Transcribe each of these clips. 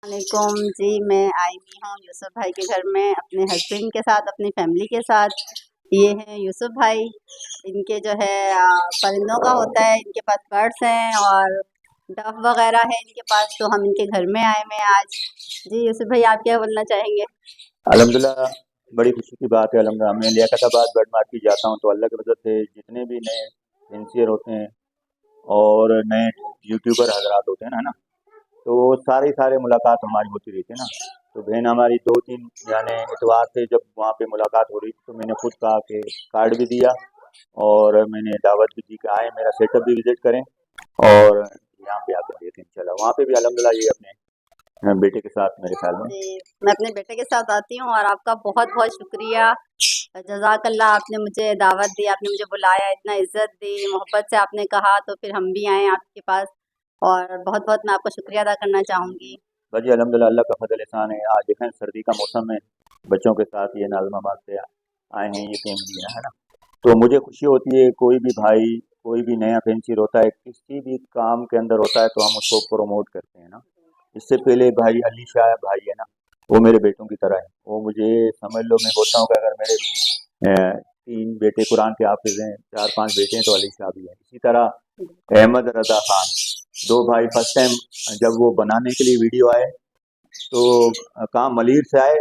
वालेकुम जी। मैं आई हुई हूँ यूसुफ भाई के घर में अपने हस्बैंड के साथ, अपनी फैमिली के साथ। ये हैं यूसुफ भाई। इनके जो है परिंदों का होता है, इनके पास बर्ड्स हैं और डव वगैरह है इनके पास, तो हम इनके घर में आए हुए हैं आज। जी यूसुफ भाई, आप क्या बोलना चाहेंगे? अल्हम्दुलिल्लाह। बड़ी खुशी की बात है। अल्हम्दुलिल्लाह मैं लियाकताबाद बर्ड मार्केट जाता हूँ तो अल्लाह की मदद से जितने भी नए फेंसियर होते हैं और नए यूट्यूबर हजरात होते हैं ना, तो वो सारे मुलाकात हमारी होती रहती है ना। तो बहन हमारी 2-3 यानी इतवार से जब वहाँ पे मुलाकात हो रही थी तो मैंने खुद कहा कि कार्ड भी दिया और मैंने दावत भी दी कि आए मेरा सेटअप भी विजिट करें और यहाँ पे आकर देखें इंशाल्लाह। वहाँ पे भी अल्हम्दुलिल्लाह ये अपने बेटे के साथ मेरे ख्याल में। जी, मैं अपने बेटे के साथ आती हूँ और आपका बहुत-बहुत शुक्रिया। जज़ाकल्लाह, आपने मुझे दावत दी, आपने मुझे बुलाया, इतना इज़्ज़त दी, मोहब्बत से आपने कहा तो फिर हम भी आए आपके पास और बहुत-बहुत मैं आपका शुक्रिया अदा करना चाहूँगी। बस जी अल्हम्दुलिल्लाह अल्लाह का फजल एहसान है। आज देखें सर्दी का मौसम है, बच्चों के साथ ये नाज़माबाद से आए हैं ये फैमिली है ना। तो मुझे खुशी होती है कोई भी भाई कोई भी नया वेंचर होता है किसी भी काम के अंदर होता है तो हम उसको प्रमोट करते हैं ना। इससे पहले भाई अली शाह भाई है ना, वो मेरे बेटों की तरह है। वो मुझे समझ लो, मैं बोलता हूँ कि अगर मेरे 3 बेटे कुरान के हाफिज हैं, 4-5 बेटे हैं तो अली शाह भी हैं। इसी तरह अहमद रजा खान, 2 भाई फर्स्ट टाइम जब वो बनाने के लिए वीडियो आए तो कहाँ मलिर से आए।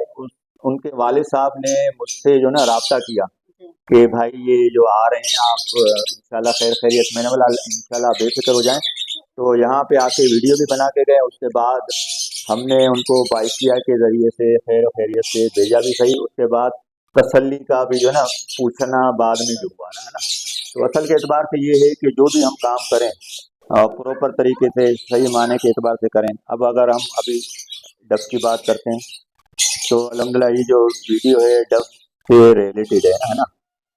उनके वालिद साहब ने मुझसे जो ना राब्ता किया जी, कि भाई ये जो आ रहे हैं आप इंशाल्लाह खैर खैरियत। मैंने बोला इंशाल्लाह बेफिक्र हो जाएं। तो यहाँ पे आके वीडियो भी बना के गए। उसके बाद हमने उनको बाइकिया के ज़रिए से खैर खैरियत से भेजा भी सही। उसके बाद तसल्ली का भी जो है ना पूछना बाद में जो हुआ ना है ना। तो असल के एतबार से ये है कि जो भी हम काम करें प्रॉपर तरीके से सही माने के एतबार से करें। अब अगर हम अभी डब की बात करते हैं तो अल्हम्दुलिल्लाह ये जो वीडियो है डब से रिलेटेड है ना।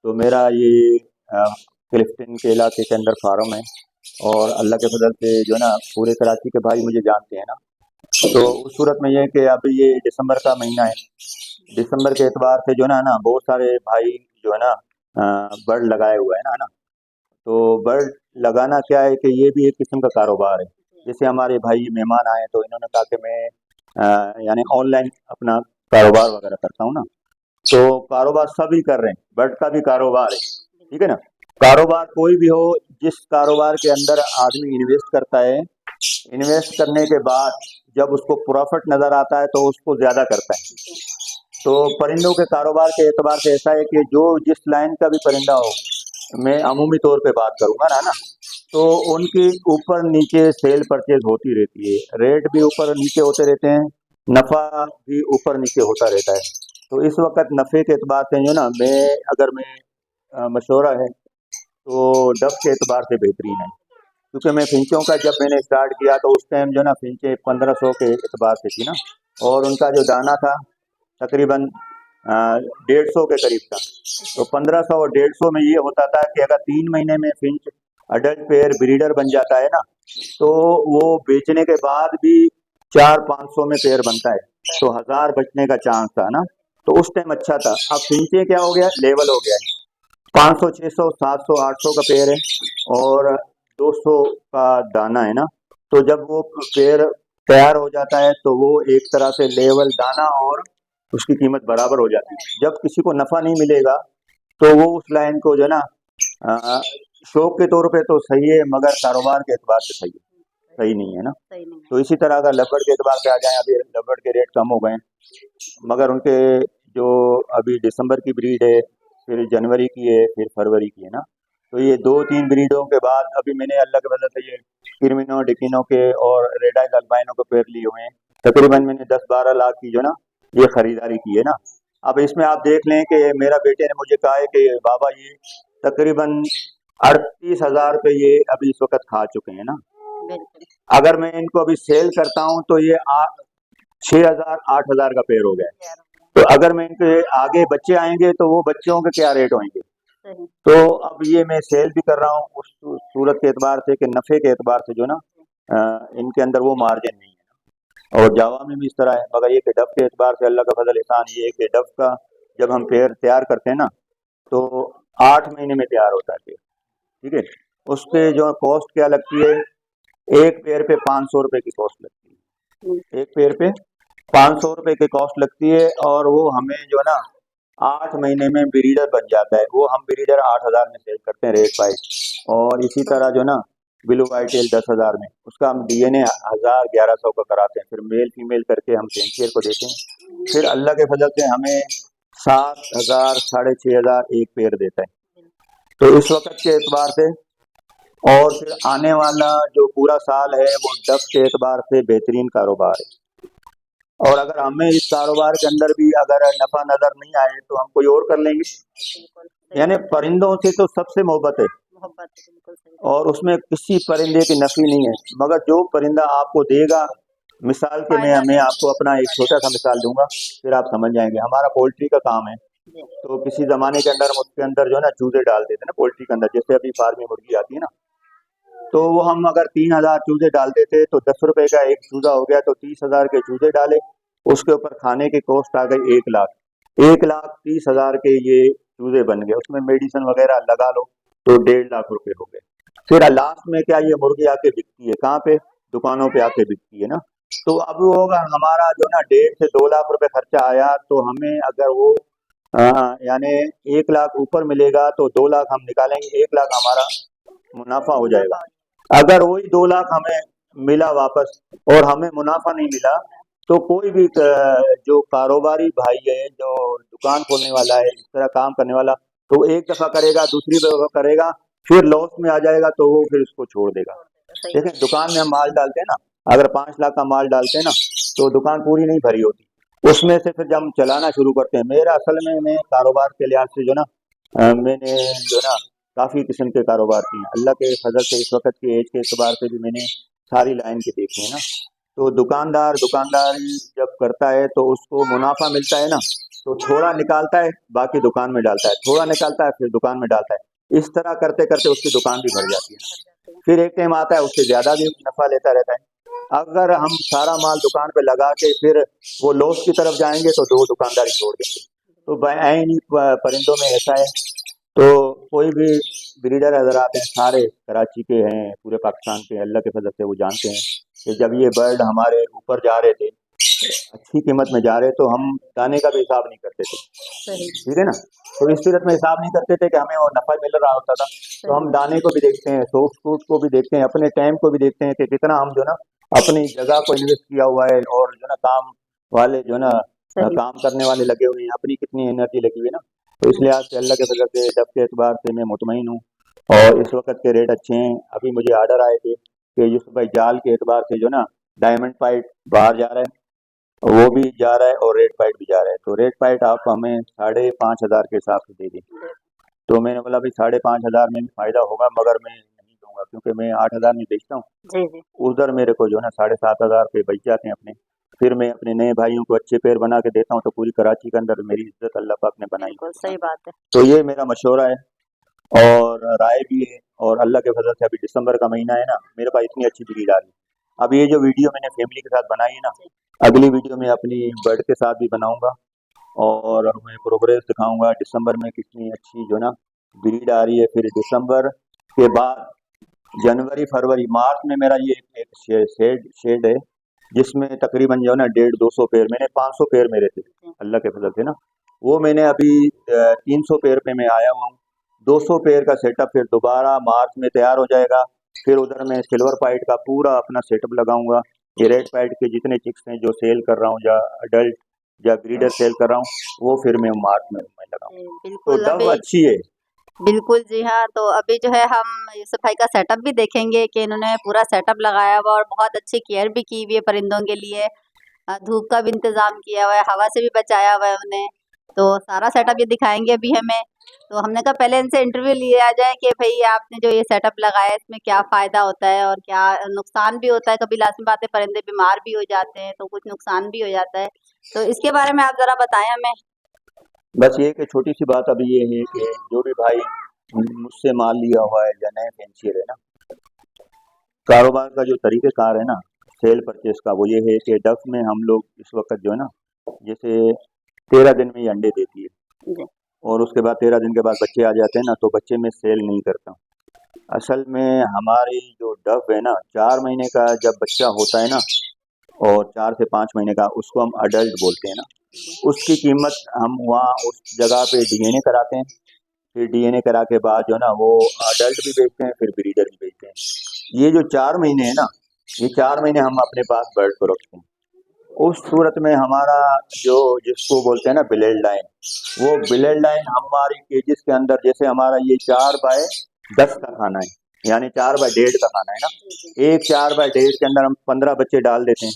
तो मेरा ये क्लिफ्टन के इलाके के अंदर फार्म है और अल्लाह के फजल से जो है ना पूरे कराची के भाई मुझे जानते हैं ना। तो उस सूरत में ये है कि अभी ये दिसंबर का महीना है। दिसंबर के एतबार से जो है ना बहुत सारे भाई जो है ना बर्ड लगाए हुए है ना। तो बर्ड लगाना क्या है कि ये भी एक किस्म का कारोबार है। जी, जैसे हमारे भाई मेहमान आए तो इन्होंने कहा कि मैं यानी ऑनलाइन अपना कारोबार वगैरह करता हूँ ना। तो कारोबार सभी कर रहे हैं, बर्ड का भी कारोबार है, ठीक है बिल्कुल। ना। कारोबार कोई भी हो, जिस कारोबार के अंदर आदमी इन्वेस्ट करता है, इन्वेस्ट करने के बाद जब उसको प्रॉफिट नजर आता है तो उसको ज्यादा करता है। जी, तो परिंदों के कारोबार के एतबार से ऐसा है कि जो जिस लाइन का भी परिंदा हो, मैं अमूमी तौर पे बात करूंगा ना तो उनकी ऊपर नीचे सेल परचेज होती रहती है, रेट भी ऊपर नीचे होते रहते हैं, नफा भी ऊपर नीचे होता रहता है। तो इस वक्त नफे के एतबार से जो ना मैं अगर मैं मशवरा है तो डब के एतबार से बेहतरीन है। क्योंकि मैं फिंचों का जब मैंने स्टार्ट किया तो उस टाइम जो ना फिंचे 1500 के एतबार से थी ना। और उनका जो दाना था तकरीबन 150 के करीब था। तो 1500 और 150 में ये होता था कि अगर 3 महीने में फिंच अडल्ट पेयर ब्रीडर बन जाता है ना तो वो बेचने के बाद भी 400-500 में पेयर बनता है। तो 1000 बचने का चांस था ना। तो उस टाइम अच्छा था। अब फिंचे क्या हो गया, लेवल हो गया है। 500 600 700 800 का पेयर है और 200 का दाना है ना। तो जब वो पेयर तैयार हो जाता है तो वो एक तरह से लेवल दाना और उसकी कीमत बराबर हो जाती है। जब किसी को नफा नहीं मिलेगा तो वो उस लाइन को जो है ना अ, शौक के तौर पे तो सही है मगर कारोबार के एतबार से सही है, सही नहीं है ना। सही नहीं है। तो इसी तरह अगर लबड़ के एतबार पे आ जाएं, अभी लबड़ के रेट कम हो गए हैं मगर उनके जो अभी दिसंबर की ब्रीड है, फिर जनवरी की है, फिर फरवरी की है ना। तो ये 2-3 ब्रीडों के बाद अभी मैंने अल्लाह के वजह से ये किरमिनो डिकिनो के और रेड आइज अल्बाइनो के पेड़ लिए हुए हैं। तकरीबन मैंने 10-12 लाख की जो ना ये खरीदारी की है ना। अब इसमें आप देख लें कि मेरा बेटे ने मुझे कहा है कि बाबा ये तकरीबन 38,000 पे ये अभी इस वक्त खा चुके हैं ना। बिल्कुल, अगर मैं इनको अभी सेल करता हूँ तो ये 6,000 8,000 का पेड़ हो गया है। तैयार हो गया। तो अगर मैं इनके आगे बच्चे आएंगे तो वो बच्चों के क्या रेट होंगे। सही। तो अब ये मैं सेल भी कर रहा हूँ उस सूरत के एतबार से कि नफ़े के एतबार से जो ना इनके अंदर वो मार्जिन नहीं है। और जावा में भी इस तरह है मगर ये कि डब के एतबार से अल्लाह का फजल एहसान ये है कि डब का जब हम पेड़ तैयार करते हैं ना तो 8 महीने में तैयार होता है पेड़, ठीक है। उस पे जो कॉस्ट क्या लगती है, एक पेड़ पे 500 रुपए की कॉस्ट लगती है। एक पेड़ पे 500 रुपए की कॉस्ट लगती है, और वो हमें जो है ना 8 महीने में ब्रीडर बन जाता है। वो हम ब्रीडर 8,000 में सेल करते हैं, रेड फाइट। और इसी तरह जो है ना ब्लू वाइट टेल 10,000 में, उसका हम डीएनए 1,000 1100 का कराते हैं, फिर मेल फीमेल करके हम पेंशियर को देते हैं। फिर अल्लाह के फजल से हमें 7,000 6,500 एक पेड़ देता है। तो इस वक्त के एतबार से, और फिर आने वाला जो पूरा साल है वो डक के एतबार से बेहतरीन कारोबार है। और अगर हमें इस कारोबार के अंदर भी अगर नफा नजर नहीं आए तो हम कोई और कर लेंगे। बिल्कुल सही यानी बात है। परिंदों से तो सबसे मोहब्बत है, मोहब्बत बिल्कुल सही बात और उसमें किसी परिंदे की नफी नहीं है, मगर जो परिंदा आपको देगा, मिसाल के फायदा मैं आपको अपना एक छोटा सा मिसाल दूंगा, फिर आप समझ जाएंगे। हमारा पोल्ट्री का काम है, जी तो किसी जमाने के अंदर हम उसके अंदर जो है ना चूजे डाल देते ना पोल्ट्री के अंदर, जैसे अभी फार्मी मुर्गी आती है ना, तो वो हम अगर 3,000 चूजे डालते थे तो 10 रुपए का एक चूजा हो गया, तो 30,000 के चूजे डाले। उसके ऊपर खाने की कॉस्ट आ गई 1 लाख। 1,30,000 के ये चूजे बन गए, उसमें मेडिसिन वगैरह लगा लो तो 1.5 लाख रुपए हो गए। फिर लास्ट में क्या, ये मुर्गी आके बिकती है कहाँ पे, दुकानों पे आके बिकती है ना। तो अब वो होगा हमारा जो ना 1.5 से 2 लाख रुपए खर्चा आया, तो हमें अगर वो यानी 1 लाख ऊपर मिलेगा तो 2 लाख हम निकालेंगे, 1 लाख हमारा मुनाफा हो जाएगा। मुनाफा अगर वही 2 लाख हमें मिला वापस और हमें मुनाफा नहीं मिला, तो कोई भी जो कारोबारी भाई है, जो दुकान खोलने वाला है, इस तरह काम करने वाला, तो एक दफा करेगा, दूसरी दफा करेगा, फिर लॉस में आ जाएगा तो वो फिर उसको छोड़ देगा। सही देखें, दुकान में हम माल डालते हैं ना, अगर 5 लाख का माल डालते हैं ना, तो दुकान पूरी नहीं भरी होती, उसमें से फिर जब हम चलाना शुरू करते हैं। मेरा असल में मैं कारोबार के लिहाज से जो ना मैंने जो ना काफ़ी किस्म के कारोबार किए हैं। अल्लाह के फजल से इस वक्त की एज के एतबार से भी मैंने सारी लाइन के देखे हैं ना। तो दुकानदार दुकानदारी जब करता है तो उसको मुनाफा मिलता है ना, तो थोड़ा निकालता है, बाकी दुकान में डालता है, थोड़ा निकालता है, फिर दुकान में डालता है। इस तरह करते करते उसकी दुकान भी भर जाती है। फिर एक टाइम आता है उससे ज़्यादा भी नफा लेता रहता है। अगर हम सारा माल दुकान पे लगा के फिर वो लॉस की तरफ जाएंगे तो दो दुकानदारी छोड़ देंगे। तो ऐन ही परिंदों में ऐसा है। तो कोई भी ब्रीडर हजरात हैं, सारे कराची के हैं, पूरे पाकिस्तान के हैं, अल्लाह के फजल से वो जानते हैं कि जब ये बर्ड हमारे ऊपर जा रहे थे, अच्छी कीमत में जा रहे, तो हम दाने का भी हिसाब नहीं करते थे, सही ठीक है ना। तो इस सूरत में हिसाब नहीं करते थे कि हमें वो नफा मिल रहा होता था। तो हम सही दाने को भी देखते हैं, सोप फ्रूट को भी देखते हैं, अपने टाइम को भी देखते हैं कि कितना हम जो ना अपनी जगह को इन्वेस्ट किया हुआ है, और जो ना काम वाले जो ना सही काम करने वाले लगे हुए हैं, अपनी कितनी एनर्जी लगी हुई है ना। तो इस लिहाज से अल्लाह के फजल से डब के एतबार से मैं मुतमईन हूँ, और इस वक्त के रेट अच्छे हैं। अभी मुझे आर्डर आए थे कि यूसुफ भाई जाल के एतबार से जो ना डायमंड पाइट बाहर जा रहा है, वो भी जा रहा है, और रेड पाइट भी जा रहा है। तो रेड पाइट आप हमें 5,500 के हिसाब से दे दें। तो मैंने बोला भाई 5,500 में भी फायदा होगा, मगर मैं नहीं दूंगा, क्योंकि मैं 8,000 में बेचता हूँ। जी जी उधर मेरे को जो है ना 7,500 पे बच जाते हैं अपने। फिर मैं अपने नए भाइयों को अच्छे पेड़ बना के देता हूँ, तो पूरी कराची के अंदर मेरी इज्जत अल्लाह पाक ने बनाई बिल्कुल है ना। सही बात है। तो ये मेरा मशवरा है और राय भी है। और अल्लाह के फजल से अभी दिसंबर का महीना है ना, मेरे पास इतनी अच्छी ब्रीड आ रही है। अब ये जो वीडियो मैंने फैमिली के साथ बनाई है ना, अगली वीडियो में अपनी बर्ड के साथ भी बनाऊंगा, और मैं प्रोग्रेस दिखाऊंगा दिसंबर में कितनी अच्छी जो ना ब्रीड आ रही है। फिर दिसंबर के बाद जनवरी फरवरी मार्च में मेरा ये एक शेड है, जिसमें तकरीबन जो है ना 150-200 पेड़, मैंने 500 पेड़ मेरे थे अल्लाह के फजल से ना, वो मैंने अभी 300 पेड़ पे मैं आया हुआ हूँ। 200 पेड़ का सेटअप फिर दोबारा मार्च में तैयार हो जाएगा। फिर उधर मैं सिल्वर पाइट का पूरा अपना सेटअप लगाऊंगा। ये रेड पाइट के जितने चिक्स हैं जो सेल कर रहा हूँ, या अडल्ट या ब्रीडर सेल कर रहा हूँ, वो फिर मैं मार्च में मैं लगाऊंगा। जी, तो बिल्कुल डव अभी अच्छी है। बिल्कुल जी हाँ, तो अभी जो है हम यूसुफ भाई का सेटअप भी देखेंगे कि इन्होंने पूरा सेटअप लगाया हुआ और बहुत अच्छी केयर भी की हुई है परिंदों के लिए। धूप का भी इंतज़ाम किया हुआ है, हवा से भी बचाया हुआ है उन्हें। तो सारा सेटअप ये दिखाएँगे अभी हमें। तो हमने कहा पहले इनसे इंटरव्यू लिया जाए कि भई आपने जो ये सेटअप लगाया है इसमें क्या फ़ायदा होता है और क्या नुकसान भी होता है? कभी लाज़मी बात है परिंदे बीमार भी हो जाते हैं, तो कुछ नुकसान भी हो जाता है। तो इसके बारे में आप ज़रा बताएँ हमें। बस ये कि छोटी सी बात अभी ये है कि जो भी भाई मुझसे माल लिया हुआ है या नए फेंसियर है ना, कारोबार का जो तरीक़ेकार है ना सेल परचेज़ का, वो ये है कि डफ में हम लोग इस वक़्त जो है ना, जैसे 13 दिन में ये अंडे देती है, जी, और उसके बाद 13 दिन के बाद बच्चे आ जाते हैं ना, तो बच्चे मैं सेल नहीं करता हूँ। असल में हमारी जो डफ है ना, 4 महीने का जब बच्चा होता है ना, और 4 से 5 महीने का, उसको हम अडल्ट बोलते हैं ना। उसकी कीमत हम वहाँ उस जगह पे डीएनए कराते हैं, फिर डीएनए करा के बाद जो है ना वो अडल्ट भी बेचते हैं, फिर ब्रीडर भी बेचते हैं। ये जो 4 महीने है ना, ये 4 महीने हम अपने पास बर्ड को रखते हैं। उस सूरत में हमारा जो जिसको बोलते हैं ना ब्लेड लाइन, वो ब्लेड लाइन हमारी केजेस के अंदर, जैसे हमारा ये 4x10 का खाना है, यानी 4x1.5 का खाना है ना, एक 4x1.5 के अंदर हम 15 बच्चे डाल देते हैं।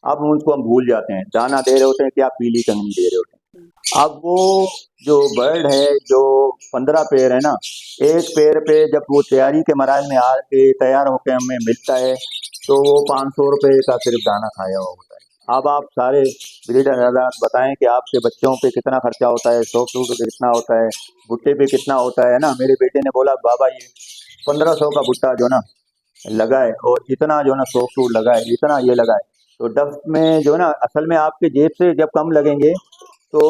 अब उसको हम भूल जाते हैं, दाना दे रहे होते हैं क्या पीली कंगनी दे रहे होते हैं। अब वो जो बर्ड है, जो 15 पेड़ है ना, एक पेड़ पे जब वो तैयारी के मराहल में आके तैयार होकर हमें मिलता है, तो वो 500 रुपये का सिर्फ दाना खाया हुआ होता है। अब आप सारे ब्रीडर हजरात बताएं कि आपके बच्चों पे कितना खर्चा होता है, सॉफ्ट फूड पे कितना होता है, भुट्टे पे कितना होता है ना। मेरे बेटे ने बोला बाबा ये 1500 का भुट्टा जो ना लगाए और इतना जो ना सॉफ्ट फूड लगाए, इतना ये लगाए, तो डफ में जो ना असल में आपके जेब से जब कम लगेंगे तो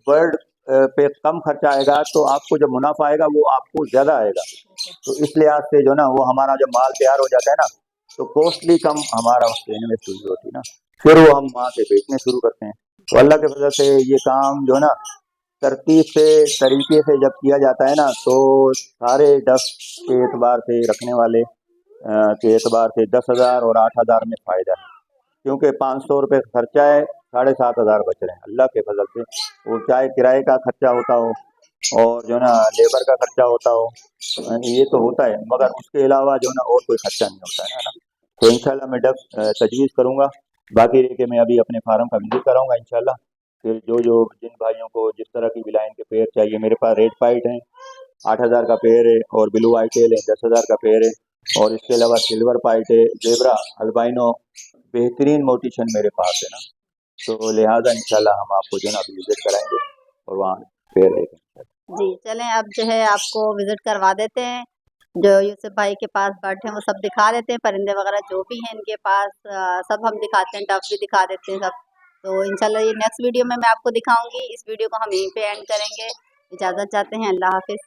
बर्ड पे कम खर्चा आएगा, तो आपको जब मुनाफा आएगा वो आपको ज़्यादा आएगा। तो इस लिहाज से जो ना वो हमारा जब माल तैयार हो जाता है ना, तो कॉस्टली कम हमारा उस इन्वेस्ट हुई होती है ना, फिर वो हम वहाँ से बेचने शुरू करते हैं। तो अल्लाह के फजल से ये काम जो ना तरतीब से तरीके से जब किया जाता है ना, तो सारे डफ के एतबार से रखने वाले के एतबार से 10,000 और 8,000 में फ़ायदा है, क्योंकि 500 रुपये खर्चा है, 7,500 बच रहे हैं अल्लाह के फजल से। वो चाहे किराए का खर्चा होता हो और जो ना लेबर का खर्चा होता हो, ये तो होता है, मगर उसके अलावा जो ना और कोई खर्चा नहीं होता है ना। तो इंशाल्लाह मैं डब तजवीज़ करूँगा। बाकी रह के मैं अभी अपने फार्म का विजिट कराऊँगा इंशाल्लाह। फिर जो जो जिन भाइयों को जिस तरह की विलाइन के पेयर चाहिए, मेरे पास रेड पाइट हैं 8,000 का पेयर है, और ब्लू आईटेल है 10,000 का पेयर है, और इसके अलावा सिल्वर पाइट है, जेब्रा, अल्बाइनो, बेहतरीन मोटिशन मेरे पास है ना। तो लिहाजा इंशाल्लाह हम आपको जो है ना अभी विजिट कराएंगे और वहाँ पेड़ देखेंगे। जी चलें, अब जो है आपको विजिट करवा देते हैं। जो यूसुफ भाई के पास बर्ड हैं वो सब दिखा देते हैं, परिंदे वगैरह जो भी हैं इनके पास सब हम दिखाते हैं, डक भी दिखा देते हैं सब। तो इंशाल्लाह ये नेक्स्ट वीडियो में मैं आपको दिखाऊंगी। इस वीडियो को हम यहीं पे एंड करेंगे। इजाज़त चाहते हैं, अल्लाह हाफिज़।